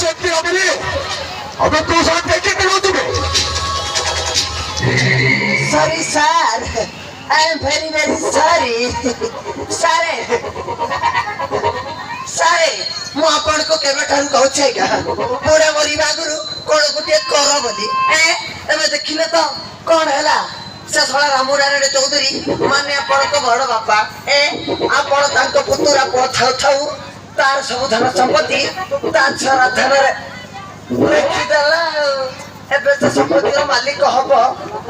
शक्ति अभी अबे तू साथ देखे करो तुम्हें Sorry, sir. I am very, very sorry. Sorry. Sorry. ମୁଁ ଆପଣଙ୍କୁ କେବେଠାରୁ କହୁଛି ଆଜ୍ଞା ବୁଢ଼ା ମରିବା ଆଗରୁ କଣ ଗୋଟିଏ କର ବୋଲି ଏବେ ଦେଖିଲେ ତ କଣ ହେଲା ସେ ଶଳା ରାମୁରାଣୀ ଚୌଧୁରୀ ମାନେ ଆପଣଙ୍କ ବଡ ବାପା ଆପଣ ତାଙ୍କ ପୁତୁରା ପୁଅ ଥାଉ ଥାଉ ତାର ସବୁ ଧନ ସମ୍ପତ୍ତି ତା ଛଡ଼ା ଧାନରେ ଲେଖିଦେଲା ଏବେ ସେ ସମ୍ପତ୍ତିର ମାଲିକ ହବ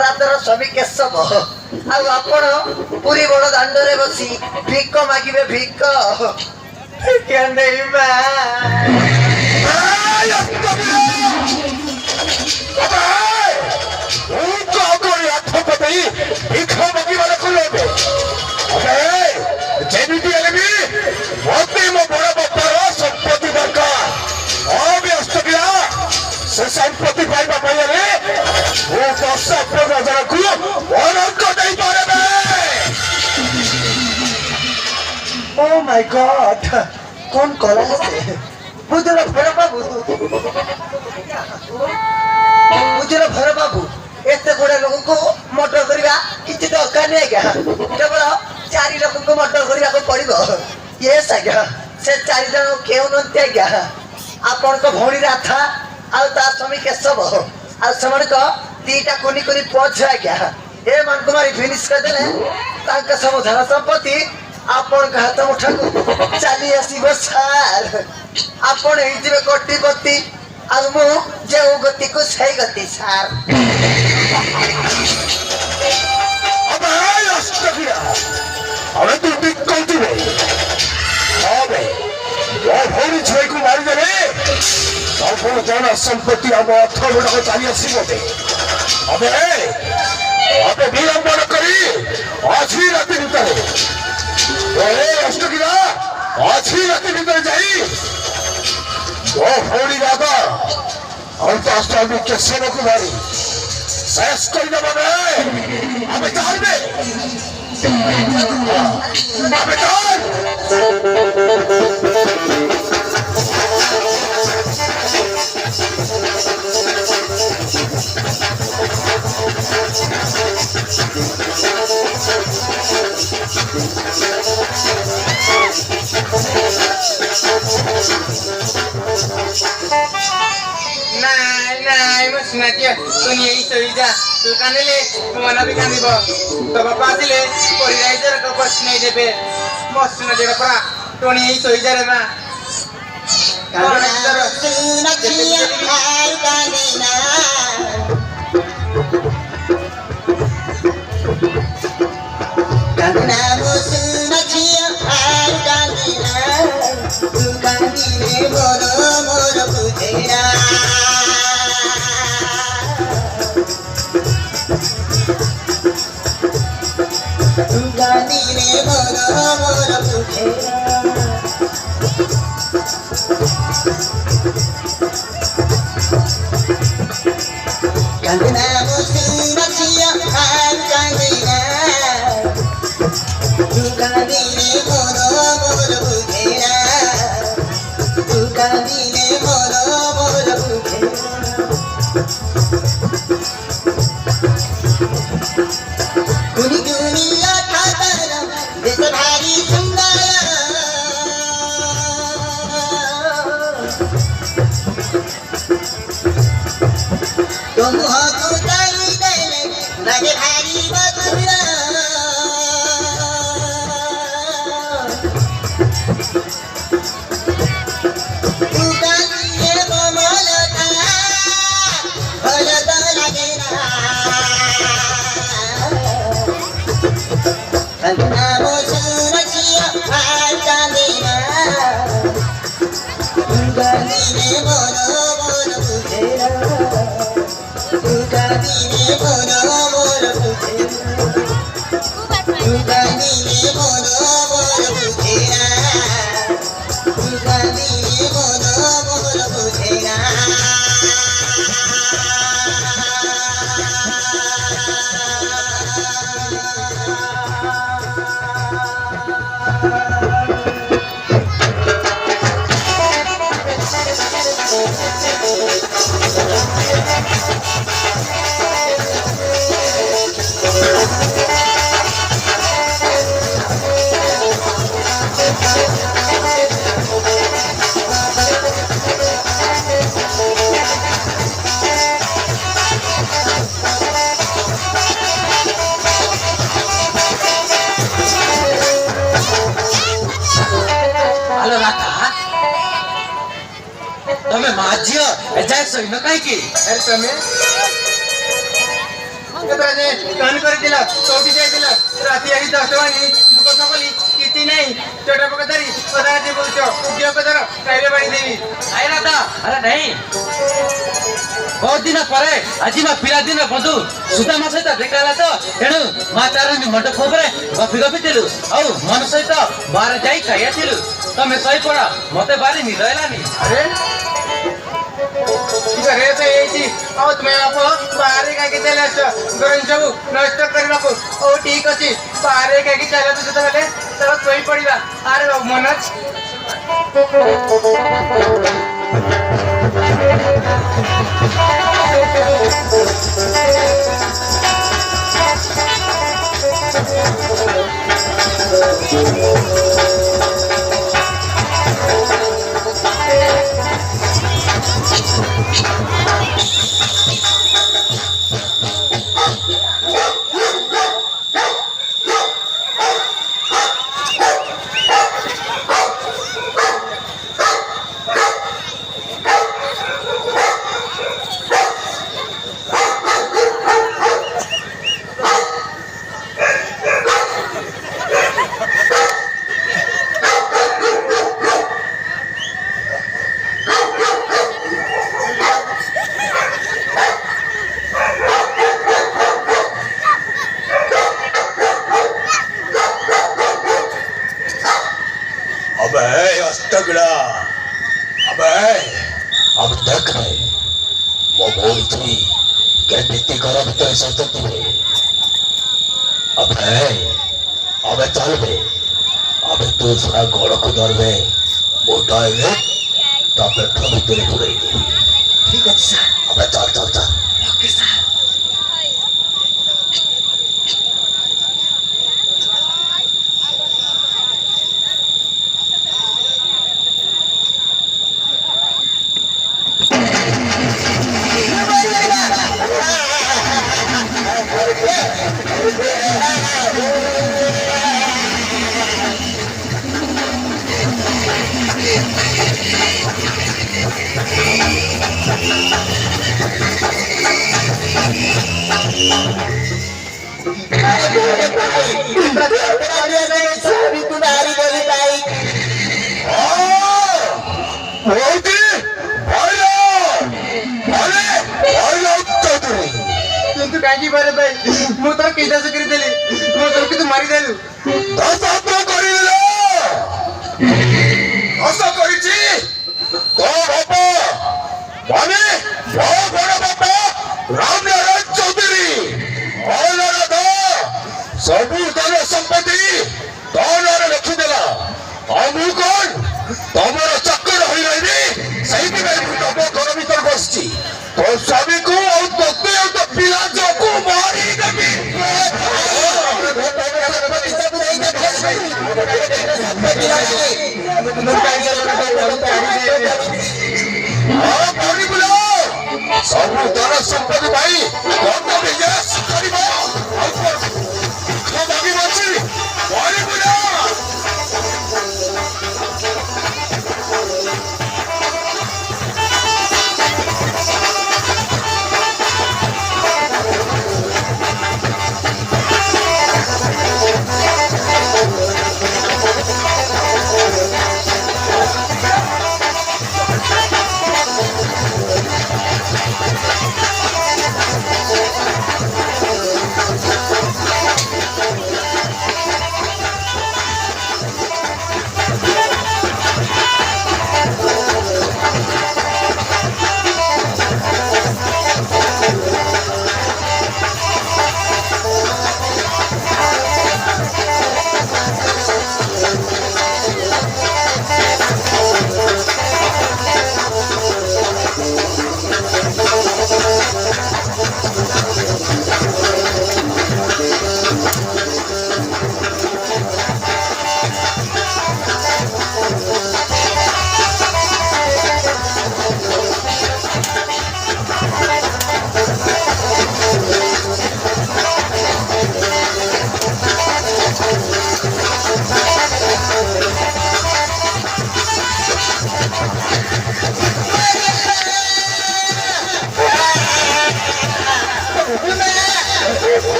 ରାତର ସ୍ୱାମୀ କେଶବ ଆଉ ଆପଣ ପୁରୀ ବଡ ଦାଣ୍ଡରେ ବସି ଭିକ ମାଗିବେ ଭିକ କେଣ୍ଡେଇବା ଯେମିତି ହେଲେ ବି ମତେ ମୋ ବଡ ବାପାର ସମ୍ପତ୍ତି ଦରକାର ଅବ୍ୟସ୍ତ ପିଲା ସେ ସମ୍ପତ୍ତି ପାଇବା ପାଇଁ ହେଲେ ମୁଁ 10,000 ବରାଦ ଦେଇପାରିବେ ଓ ମାଇ ଗଡ୍ କଣ କଲା ସେ ବୁଝିଲ ଭୈର ବାବୁ ବୁଝିଲ ଭୈର ବାବୁ ଏତେ ଗୁଡେ ଲୋକଙ୍କୁ ମର୍ଡର କରିବା କିଛି ଦରକାର ନାହିଁ ଆଜ୍ଞା କେବଳ 4 ଲୋକଙ୍କୁ ମର୍ଡର କରିବାକୁ ପଡିବ ୟେସ୍ ଆଜ୍ଞା ସେ 4 ଜଣ କେଉଁ ନନ୍ତି ଆଜ୍ଞା ଆପଣଙ୍କ ଭଉଣୀ ରାଧା ଆଉ ତା ସ୍ୱାମୀ କେଶବ ଆଉ ସେମାନଙ୍କ 2ଟା କୁନି କୁନି ପୁଅ ଝିଅ ଆଜ୍ଞା ଏମାନଙ୍କୁ ମାରି ଫିନିଶ କରିଦେଲେ ତାଙ୍କ ସବୁ ଧନ ସମ୍ପତ୍ତି ଆପଣଙ୍କ ହାତ ମୁଠାକୁ ଚାଲି ଆସିବ ସାର୍ ଆପଣ ହେଇଯିବେ କୋଟିପତି ଆଉ ମୁଁ ଯେଉଁ ଗତିକୁ ସେଇ ଗତି ସାର୍ ଆମେ ତୁ ଠିକ କହୁଥିବେ ମୋ ଭଉଣୀ ଝିଅକୁ ମାରିଦେଲେ ସବୁ ଜଣ ସମ୍ପତ୍ତି ଆମ ଅର୍ଥ ଗୁଡାକ ଚାଲି ଆସିବ ଏବେ ବିଳମ୍ବନ କରି ଆଜି ରାତି ଭିତରେ ଅଷ୍ଟକିରା ଆଜି ରାତି ଭିତରେ ଯାଇ ମୋ ଭଉଣୀ ଦାଦା ଅନ୍ତଃସ୍ୱାମୀ କେଶବକୁ ମାରି ଶେଷ କରିଦେବା ଆମେ ଚାହିଁବେ ଆମେ Nay, mas natia, tuni ei soija, tu kanele, mana bi kanibo. To bapa asile, pori raiser ko pas nei debe. Mas natia pra, tuni ei soija re ma. natia ai kanina Kanina musu natia ai kanina tu kanine moro moro pujera Kanine moro moro pujera Kanina musu natia ai kanina tu kanine moro moro pujera tu kanine moro moro pujera Kuni duniya khatara this bhari sundara तुम हो तो तारी देले लगे भारी मधुरा तू कालिए कोमल था भल तो लगे ना कंगना मोसुरचिया भाई कांदिना गलीने मोरो मोरो बुझेरा Kanine moro moro pujera હાલો રાકા તમે માજ્ય એજાય સહીનો કાઈ की अरे તમે કતરાને કાન કરી दिला ચોટી જાય दिला રાતી આવી 10 વાગી दुकान खोली किती नाही छोटा पकदारी पदाची बोलतो उद्योग पदार कायले बाई देवी આય રાતા અરે નહીં बहुत दिन परे आजी मा पिला दिन बंधु सुदामा सहित देखाला तो तेणु मा तारनी मंड खोबरे गफी गफी थिलु औ मन सहित बाहर जाई खाइया थिलु तमे सही पड़ा मते बारी नि रहलानी अरे घरे तर यायची अहो तुम्ही आपण बाहेर काय की त्याला गरम जाऊ नष्ट करू नको ओ ठीक ଅଛି बाहेर काय की त्याला तुझं तर तर सोई पडिला अरे बाबू मनच अब तक है वो बोलती कि नीति खराब तो ऐसा तो है अब है अब चल बे अब तू थोड़ा गोड़ को दर बे मोटा है तब पेट में तेरे पूरे ठीक है सर अब चल चल चल ओके सर तू काळजी बरं बाई मग तर केदास करी दिली मग तर की तू मारी देलू असं करीची तो बापा माने बहुत बड़ा बापा रामनारायण चौधरी औलारा दा सबू धन संपत्ति तोनारे रखी देला आमु कोन तमरो चक्कर होई रही सही भी मैं तब घर भीतर बसची तो स्वामी को और तोते और तो पिला जो को मारी गमी सब धन संपत्ति भाई कौन तो बिजनेस करिबो बाकी बची बड़ी बुला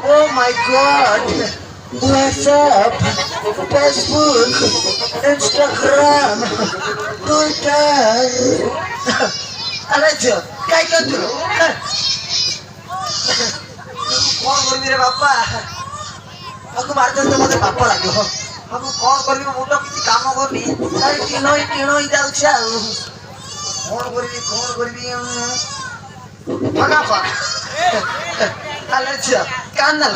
Oh my God! WhatsApp, Facebook, Instagram, Twitter. Aja, काय करतो? कौन करबी रे बापा? aku मारते तो मते बापा लागलो. aku कौन करबी मोटो किछि काम करनी. ताई टिनो जाउछ आ. कौन करबी फटाफट. আচ্ছা কান না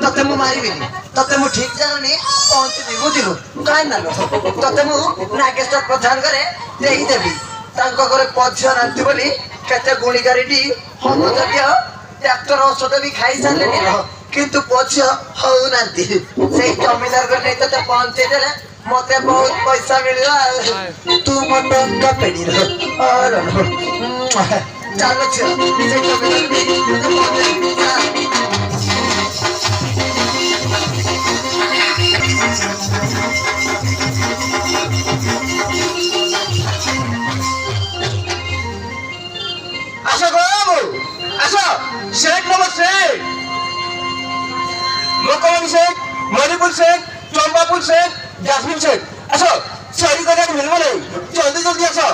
তোতে মু মারিবিনি তোতে মু ঠিক জানি পৌঁছিবি বুঝিলু কাই না তোতে মু নাগেশ্বর প্রধান করে দেই দেবি তাঙ্ক করে পছর আনতি বলি কেতে গুণি গাড়িটি হম যদিও ডাক্তার ঔষধ भी খাই সারলেনি কিন্তু পছ হউ নান্তি সেই জমিদার করে নেই তোতে পৌঁছে দেলে মতে বহুত পয়সা মিললা তু মত কপেনি আর চালো ছ সেই জমিদার আসো গো বাবু আসো শেখ মোহাম্মদ শেখ লোকমান শেখ মণিপুর শেখ চম্পাপুর শেখ জাসমিন শেখ আসো সরি করে মিলবো নেই জলদি জলদি আসো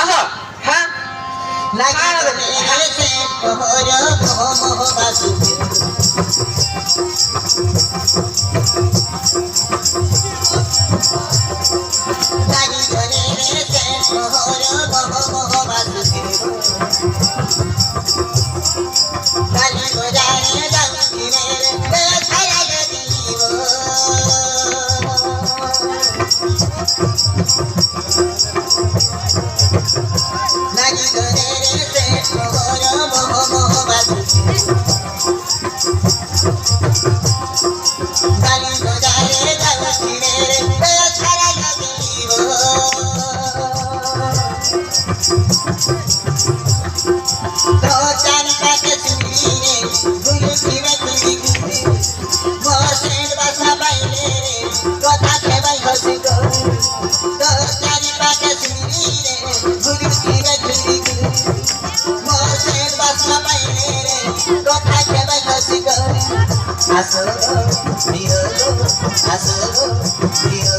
আসো হ্যাঁ Aso,